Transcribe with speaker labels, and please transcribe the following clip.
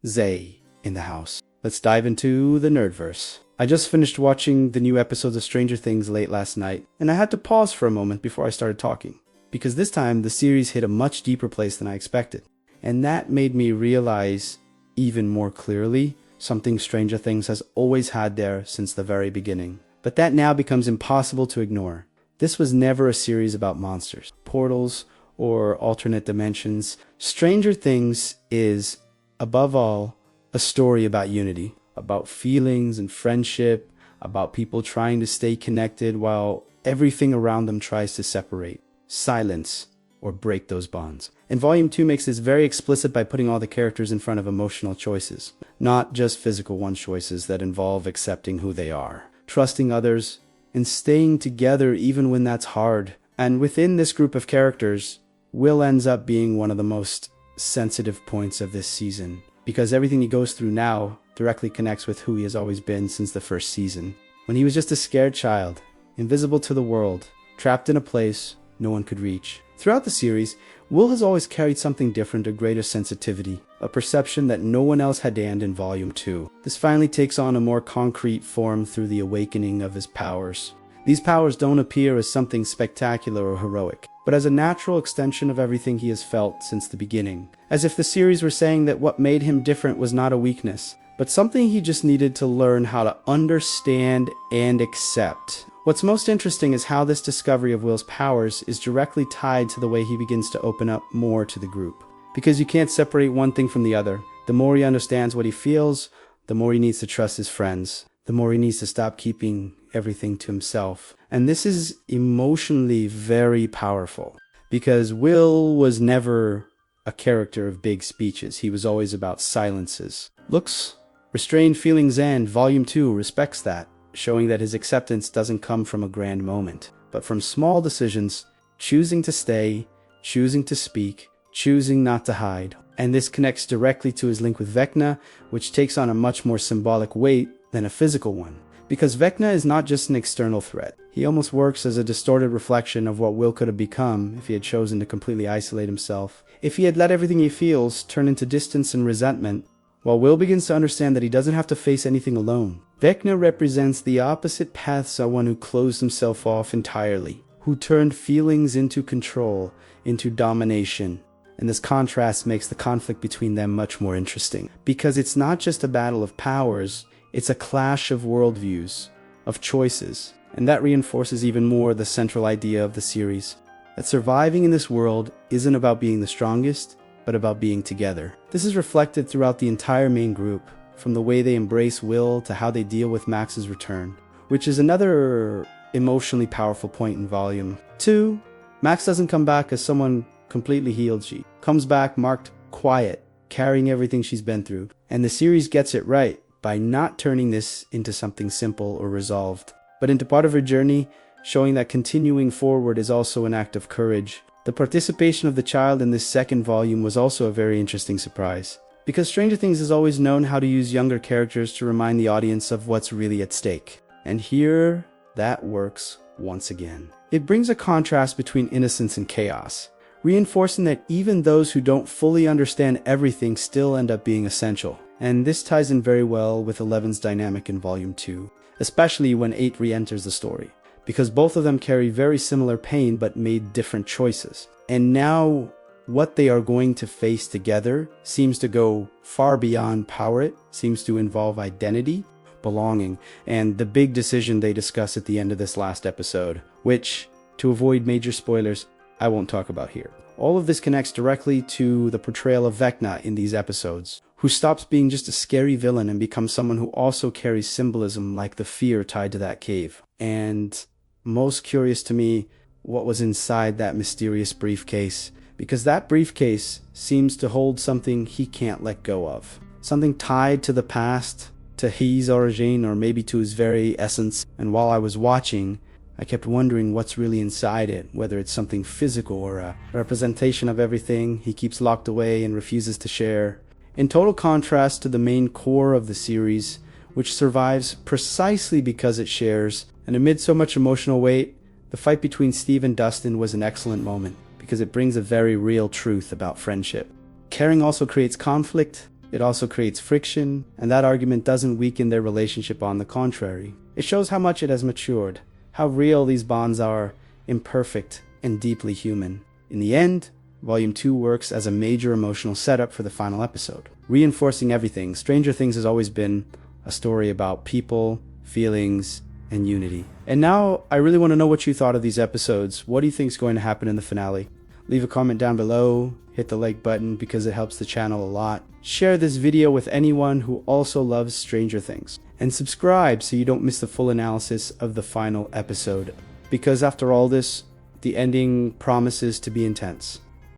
Speaker 1: Zay in the house. Let's dive into the Nerdverse. I just finished watching the new episodes of Stranger Things late last night, and I had to pause for a moment before I started talking, because this time the series hit a much deeper place than I expected. And that made me realize even more clearly something Stranger Things has always had there since the very beginning. But that now becomes impossible to ignore. This was never a series about monsters, portals, or alternate dimensions. Stranger Things is, above all, a story about unity, about feelings and friendship, about people trying to stay connected while everything around them tries to separate, silence, or break those bonds. And Volume 2 makes this very explicit by putting all the characters in front of emotional choices, not just physical one choices that involve accepting who they are, trusting others, and staying together even when that's hard. And within this group of characters, Will ends up being one of the most sensitive points of this season, because everything he goes through now directly connects with who he has always been since the first season, when he was just a scared child, invisible to the world, trapped in a place no one could reach. Throughout the series, Will has always carried something different, a greater sensitivity, a perception that no one else had donned in Volume 2. This finally takes on a more concrete form through the awakening of his powers. These powers don't appear as something spectacular or heroic, but as a natural extension of everything he has felt since the beginning. As if the series were saying that what made him different was not a weakness, but something he just needed to learn how to understand and accept. What's most interesting is how this discovery of Will's powers is directly tied to the way he begins to open up more to the group. Because you can't separate one thing from the other. The more he understands what he feels, the more he needs to trust his friends. The more he needs to stop keeping everything to himself. And this is emotionally very powerful, because Will was never a character of big speeches. He was always about silences. Looks, restrained feelings, and Volume 2 respects that, showing that his acceptance doesn't come from a grand moment, but from small decisions, choosing to stay, choosing to speak, choosing not to hide. And this connects directly to his link with Vecna, which takes on a much more symbolic weight than a physical one. Because Vecna is not just an external threat. He almost works as a distorted reflection of what Will could have become if he had chosen to completely isolate himself. If he had let everything he feels turn into distance and resentment, while Will begins to understand that he doesn't have to face anything alone. Vecna represents the opposite path, someone who closed himself off entirely, who turned feelings into control, into domination. And this contrast makes the conflict between them much more interesting, because it's not just a battle of powers, it's a clash of worldviews, of choices, and that reinforces even more the central idea of the series, that surviving in this world isn't about being the strongest, but about being together. This is reflected throughout the entire main group, from the way they embrace Will to how they deal with Max's return, which is another emotionally powerful point in Volume 2. Max doesn't come back as someone completely healed. She comes back marked quiet, carrying everything she's been through, and the series gets it right by not turning this into something simple or resolved, but into part of her journey, showing that continuing forward is also an act of courage. The participation of the child in this second volume was also a very interesting surprise, because Stranger Things has always known how to use younger characters to remind the audience of what's really at stake. And here, that works once again. It brings a contrast between innocence and chaos, reinforcing that even those who don't fully understand everything still end up being essential. And this ties in very well with Eleven's dynamic in Volume 2, especially when 8 re-enters the story, because both of them carry very similar pain but made different choices. And now, what they are going to face together seems to go far beyond power. It seems to involve identity, belonging, and the big decision they discuss at the end of this last episode, which, to avoid major spoilers, I won't talk about here. All of this connects directly to the portrayal of Vecna in these episodes, who stops being just a scary villain and becomes someone who also carries symbolism like the fear tied to that cave. And most curious to me, what was inside that mysterious briefcase, because that briefcase seems to hold something he can't let go of. Something tied to the past, to his origin, or maybe to his very essence. And while I was watching, I kept wondering what's really inside it, whether it's something physical or a representation of everything he keeps locked away and refuses to share. In total contrast to the main core of the series, which survives precisely because it shares, and amid so much emotional weight, the fight between Steve and Dustin was an excellent moment, because it brings a very real truth about friendship. Caring also creates conflict, It also creates friction, and that argument doesn't weaken their relationship. On the contrary, it shows how much it has matured, how real these bonds are, imperfect and deeply human. In the end, Volume 2 works as a major emotional setup for the final episode, reinforcing everything. Stranger Things has always been a story about people, feelings, and unity. And now, I really want to know what you thought of these episodes. What do you think is going to happen in the finale? Leave a comment down below, hit the like button because it helps the channel a lot. Share this video with anyone who also loves Stranger Things. And subscribe so you don't miss the full analysis of the final episode. Because after all this, the ending promises to be intense.